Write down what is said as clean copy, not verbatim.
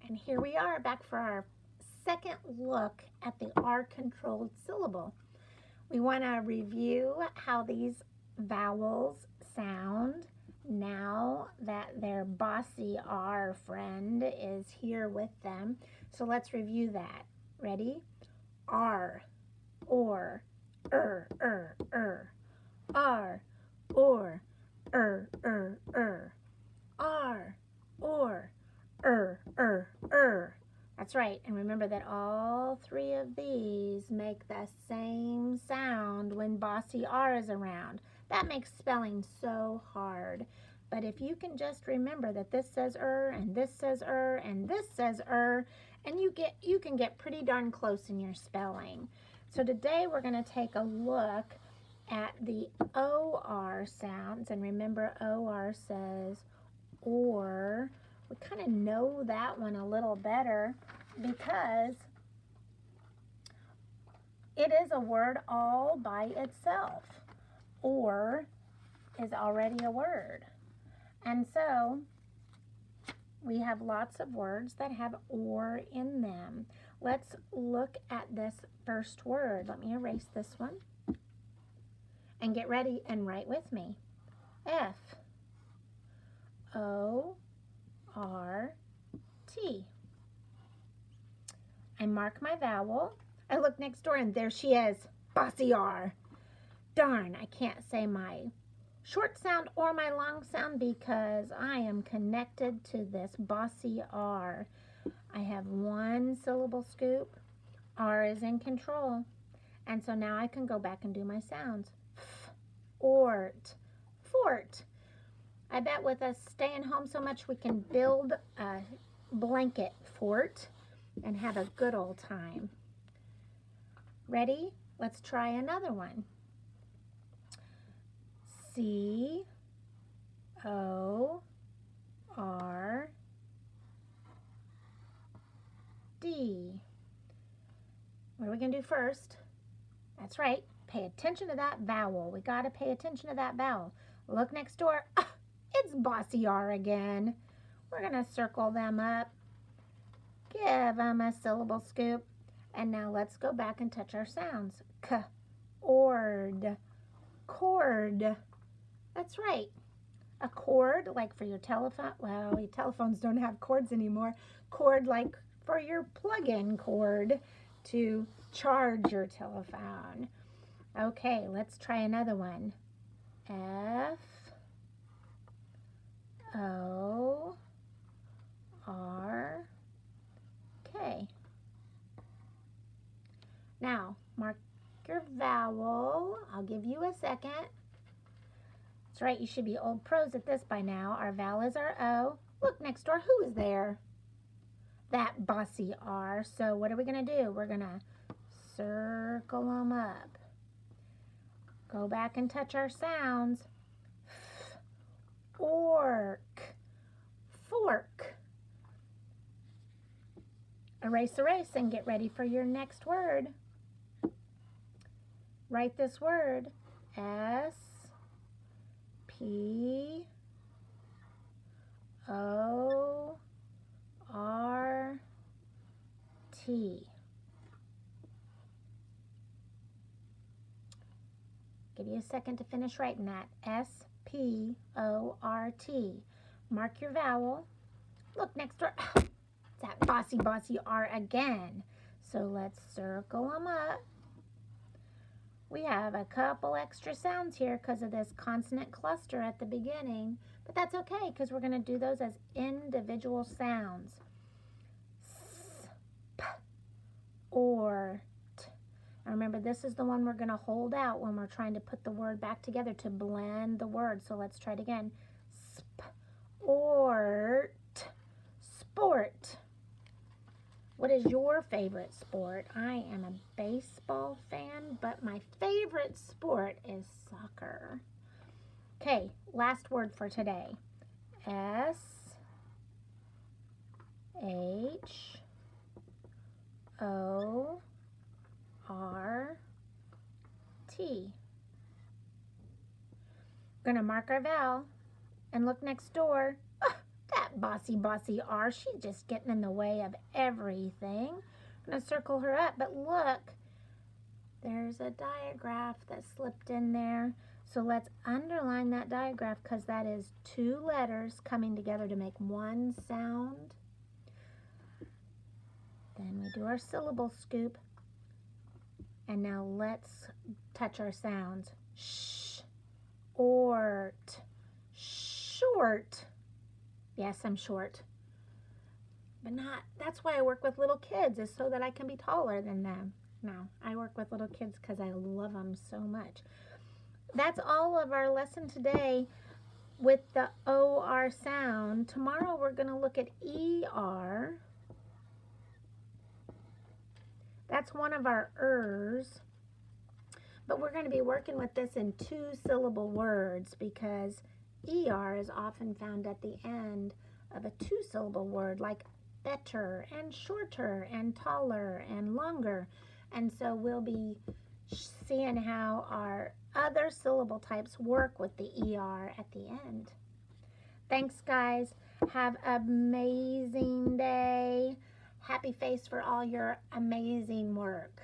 And here we are back for our second look at the R-controlled syllable. We want to review how these vowels sound now that their Bossy R friend is here with them. So let's review that. Ready? R, or, R, R, or, R, or, That's right, and remember that all three of these make the same sound when Bossy R is around. That makes spelling so hard. But if you can just remember that this says and this says and this says and you can get pretty darn close in your spelling. So today we're going to take a look at the OR sounds, and remember OR says or. We kind of know that one a little better because it is a word all by itself. Or is already a word. And so we have lots of words that have or in them. Let's look at this first word. Let me erase this one. And get ready and write with me. F-O-R-T. I mark my vowel. I look next door and there she is, Bossy R. Darn, I can't say my short sound or my long sound because I am connected to this Bossy R. I have one syllable scoop. R is in control. And so now I can go back and do my sounds. Ort, fort. I bet with us staying home so much we can build a blanket fort and have a good old time. Ready? Let's try another one. C-O-R-D. What are we going to do first? That's right. Pay attention to that vowel. We got to pay attention to that vowel. Look next door. Ah, it's Bossy R again. We're going to circle them up. Give them a syllable scoop. And now let's go back and touch our sounds. K-ord. Cord. That's right. A cord, like for your telephone. Well, your telephones don't have cords anymore. Cord, like for your plug-in cord to charge your telephone. Okay, let's try another one. F-O-R-K. Now, mark your vowel. I'll give you a second. That's right, you should be old pros at this by now. Our vowel is our O. Look next door, who is there? That Bossy R. So what are we going to do? We're going to circle them up. Go back and touch our sounds. Fork. Fork. Erase, erase, and get ready for your next word. Write this word. S-P-O-R-T. Give you a second to finish writing that. S-P-O-R-T. Mark your vowel. Look next door. It's that Bossy R again. So let's circle them up. We have a couple extra sounds here because of this consonant cluster at the beginning. But that's okay because we're going to do those as individual sounds. S, P, or. Now remember, this is the one we're going to hold out when we're trying to put the word back together to blend the word. So let's try it again. Sport. Sport. What is your favorite sport? I am a baseball fan, but my favorite sport is soccer. Okay, last word for today. S-H-O-R-T. We're going to mark our vowel and look next door. Oh, that that Bossy R. She's just getting in the way of everything. I'm going to circle her up, but look, there's a digraph that slipped in there. So let's underline that digraph because that is two letters coming together to make one sound. Then we do our syllable scoop. And now let's touch our sounds. Sh, ort, short. Yes, I'm short. But not, that's why I work with little kids, is so that I can be taller than them. No, I work with little kids because I love them so much. That's all of our lesson today with the OR sound. Tomorrow we're going to look at ER. That's one of our ers. But we're going to be working with this in two-syllable words because ER is often found at the end of a two-syllable word like better and shorter and taller and longer. And so we'll be seeing how our other syllable types work with the ER at the end. Thanks, guys. Have an amazing day. Happy face for all your amazing work.